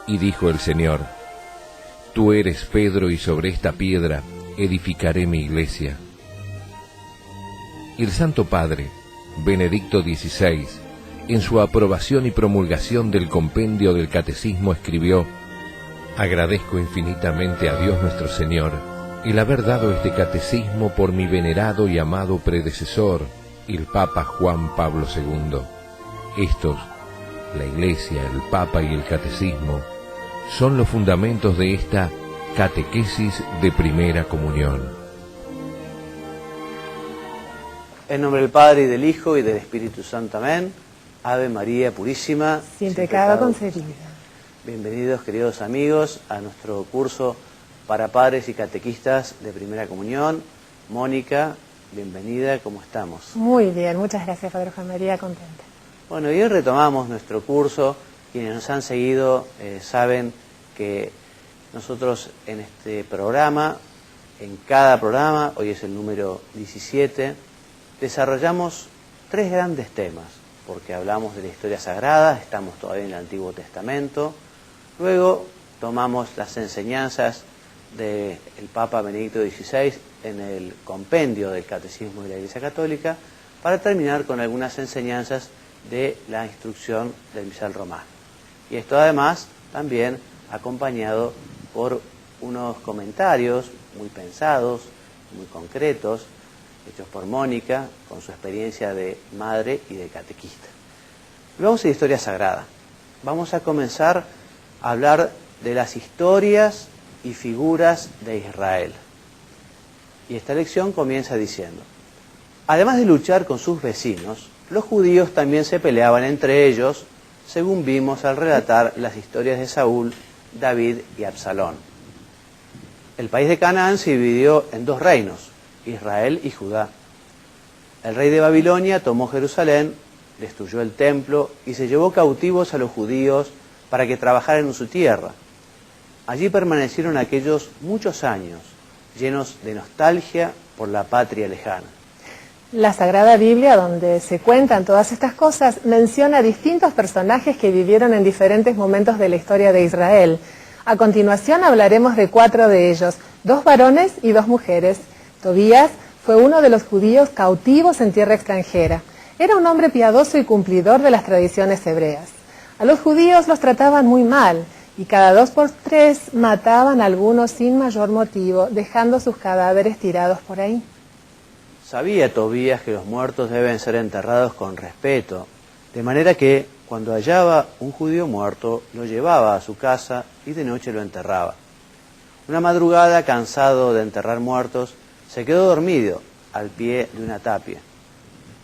Y dijo el Señor: Tú eres Pedro, y sobre esta piedra edificaré mi iglesia. El Santo Padre, Benedicto XVI, en su aprobación y promulgación del compendio del Catecismo escribió: Agradezco infinitamente a Dios nuestro Señor el haber dado este catecismo por mi venerado y amado predecesor, el Papa Juan Pablo II. Estos, la Iglesia, el Papa y el Catecismo, son los fundamentos de esta catequesis de primera comunión. En nombre del Padre, y del Hijo, y del Espíritu Santo. Amén. Ave María Purísima, sin pecado concebida. Bienvenidos, queridos amigos, a nuestro curso para padres y catequistas de primera comunión. Mónica, bienvenida, ¿cómo estamos? Muy bien, muchas gracias, Padre Juan María, contenta. Bueno, y hoy retomamos nuestro curso. Quienes nos han seguido saben que nosotros en este programa, en cada programa, hoy es el número 17, desarrollamos tres grandes temas, porque hablamos de la historia sagrada, estamos todavía en el Antiguo Testamento, luego tomamos las enseñanzas del Papa Benedicto XVI en el compendio del Catecismo de la Iglesia Católica, para terminar con algunas enseñanzas de la instrucción del misal romano. Y esto además también acompañado por unos comentarios muy pensados, muy concretos, hechos por Mónica, con su experiencia de madre y de catequista. Y vamos a la historia sagrada. Vamos a comenzar a hablar de las historias y figuras de Israel. Y esta lección comienza diciendo: además de luchar con sus vecinos, los judíos también se peleaban entre ellos, según vimos al relatar las historias de Saúl, David y Absalón. El país de Canaán se dividió en dos reinos, Israel y Judá. El rey de Babilonia tomó Jerusalén, destruyó el templo y se llevó cautivos a los judíos para que trabajaran en su tierra. Allí permanecieron aquellos muchos años, llenos de nostalgia por la patria lejana. La Sagrada Biblia, donde se cuentan todas estas cosas, menciona distintos personajes que vivieron en diferentes momentos de la historia de Israel. A continuación hablaremos de 4 de ellos, 2 varones y 2 mujeres. Tobías fue uno de los judíos cautivos en tierra extranjera. Era un hombre piadoso y cumplidor de las tradiciones hebreas. A los judíos los trataban muy mal, y cada 2 por 3 mataban a algunos sin mayor motivo, dejando sus cadáveres tirados por ahí. Sabía Tobías que los muertos deben ser enterrados con respeto, de manera que, cuando hallaba un judío muerto, lo llevaba a su casa y de noche lo enterraba. Una madrugada, cansado de enterrar muertos, se quedó dormido al pie de una tapia.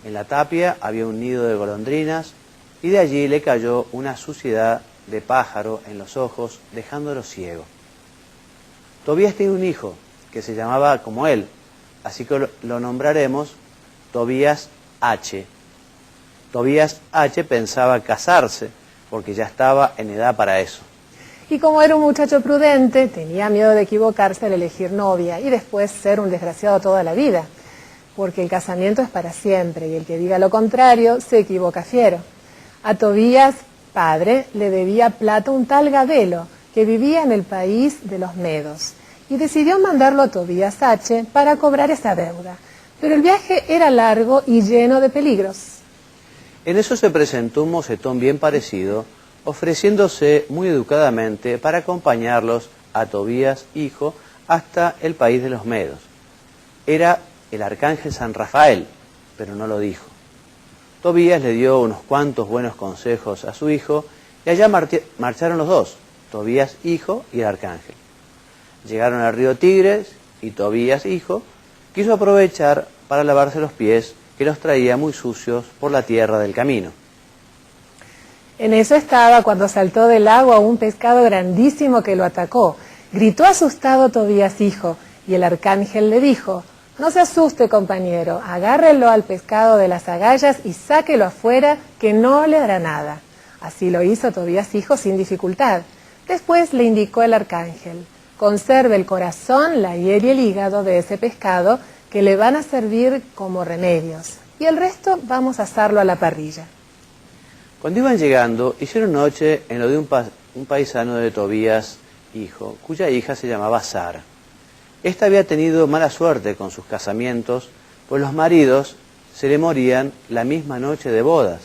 En la tapia había un nido de golondrinas y de allí le cayó una suciedad de pájaro en los ojos, dejándolo ciego. Tobías tenía un hijo que se llamaba como él, así que lo nombraremos Tobías H. Tobías H pensaba casarse porque ya estaba en edad para eso. Y como era un muchacho prudente, tenía miedo de equivocarse al elegir novia y después ser un desgraciado toda la vida, porque el casamiento es para siempre y el que diga lo contrario se equivoca fiero. A Tobías, padre, le debía plata un tal Gabelo, que vivía en el país de los Medos, y decidió mandarlo a Tobías H para cobrar esa deuda. Pero el viaje era largo y lleno de peligros. En eso se presentó un mocetón bien parecido, ofreciéndose muy educadamente para acompañarlos a Tobías, hijo, hasta el país de los Medos. Era el arcángel San Rafael, pero no lo dijo. Tobías le dio unos cuantos buenos consejos a su hijo y allá marcharon los dos, Tobías, hijo, y el arcángel. Llegaron al río Tigres y Tobías, hijo, quiso aprovechar para lavarse los pies, que los traía muy sucios por la tierra del camino. En eso estaba cuando saltó del agua un pescado grandísimo que lo atacó. Gritó asustado Tobías, hijo, y el arcángel le dijo: no se asuste, compañero, agárrelo al pescado de las agallas y sáquelo afuera, que no le hará nada. Así lo hizo Tobías, hijo, sin dificultad. Después le indicó el arcángel: conserve el corazón, la hiel y el hígado de ese pescado, que le van a servir como remedios, y el resto vamos a asarlo a la parrilla. Cuando iban llegando, hicieron noche en lo de un paisano de Tobías, hijo, cuya hija se llamaba Sara. Esta había tenido mala suerte con sus casamientos, pues los maridos se le morían la misma noche de bodas.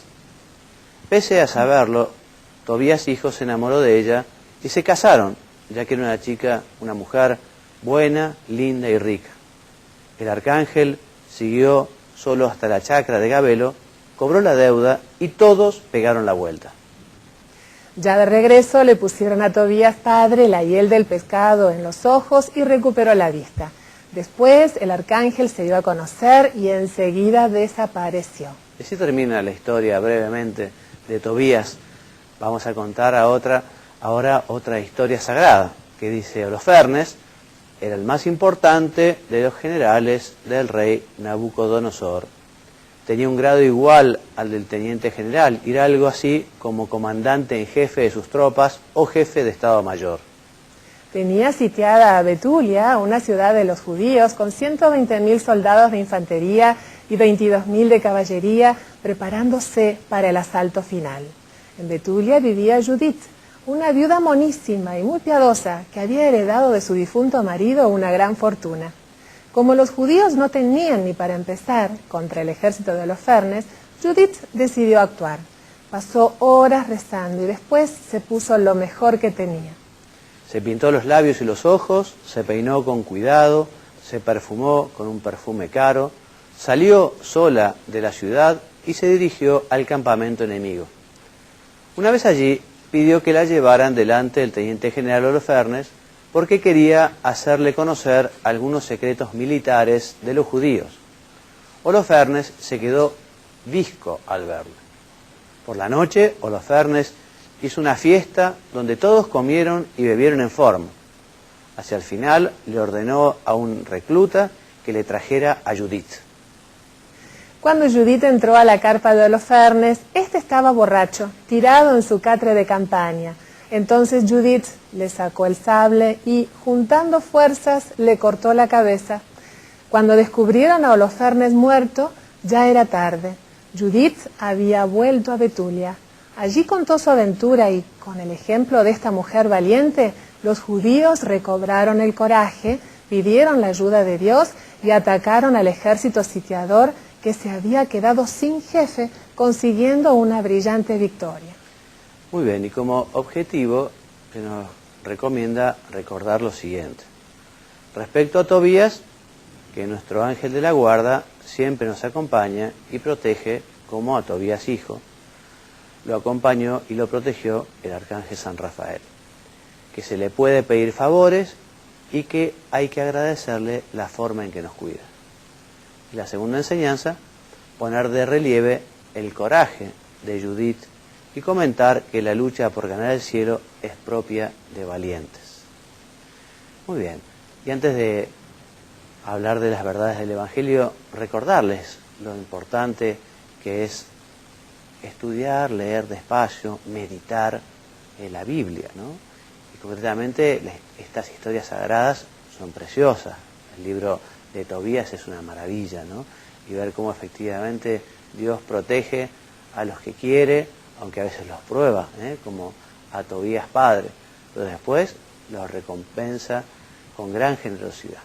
Pese a saberlo, Tobías, hijo, se enamoró de ella y se casaron, ya que era una chica, una mujer buena, linda y rica. El arcángel siguió solo hasta la chacra de Gabelo, cobró la deuda y todos pegaron la vuelta. Ya de regreso le pusieron a Tobías padre la hiel del pescado en los ojos y recuperó la vista. Después el arcángel se dio a conocer y enseguida desapareció. Así termina la historia brevemente de Tobías. Vamos a contar ahora otra historia sagrada que dice: Holofernes era el más importante de los generales del rey Nabucodonosor. Tenía un grado igual al del teniente general, y era algo así como comandante en jefe de sus tropas o jefe de Estado Mayor. Tenía sitiada a Betulia, una ciudad de los judíos, con 120.000 soldados de infantería y 22.000 de caballería, preparándose para el asalto final. En Betulia vivía Judith, una viuda monísima y muy piadosa, que había heredado de su difunto marido una gran fortuna. Como los judíos no tenían ni para empezar contra el ejército de Holofernes, Judith decidió actuar. Pasó horas rezando y después se puso lo mejor que tenía. Se pintó los labios y los ojos, se peinó con cuidado, se perfumó con un perfume caro, salió sola de la ciudad y se dirigió al campamento enemigo. Una vez allí, pidió que la llevaran delante del teniente general Holofernes, porque quería hacerle conocer algunos secretos militares de los judíos. Holofernes se quedó visco al verla. Por la noche, Holofernes hizo una fiesta donde todos comieron y bebieron en forma. Hacia el final le ordenó a un recluta que le trajera a Judith. Cuando Judith entró a la carpa de Holofernes, este estaba borracho, tirado en su catre de campaña. Entonces Judith le sacó el sable y, juntando fuerzas, le cortó la cabeza. Cuando descubrieron a Holofernes muerto, ya era tarde. Judith había vuelto a Betulia. Allí contó su aventura y, con el ejemplo de esta mujer valiente, los judíos recobraron el coraje, pidieron la ayuda de Dios y atacaron al ejército sitiador que se había quedado sin jefe, consiguiendo una brillante victoria. Muy bien, y como objetivo se nos recomienda recordar lo siguiente. Respecto a Tobías, que nuestro ángel de la guarda siempre nos acompaña y protege como a Tobías hijo. Lo acompañó y lo protegió el arcángel San Rafael. Que se le puede pedir favores y que hay que agradecerle la forma en que nos cuida. Y la segunda enseñanza, poner de relieve el coraje de Judith y comentar que la lucha por ganar el cielo es propia de valientes. Muy bien, y antes de hablar de las verdades del Evangelio, recordarles lo importante que es estudiar, leer despacio, meditar en la Biblia, ¿no? Y concretamente estas historias sagradas son preciosas. El libro de Tobías es una maravilla, ¿no? Y ver cómo efectivamente Dios protege a los que quiere, aunque a veces los prueba, como a Tobías padre, pero después los recompensa con gran generosidad.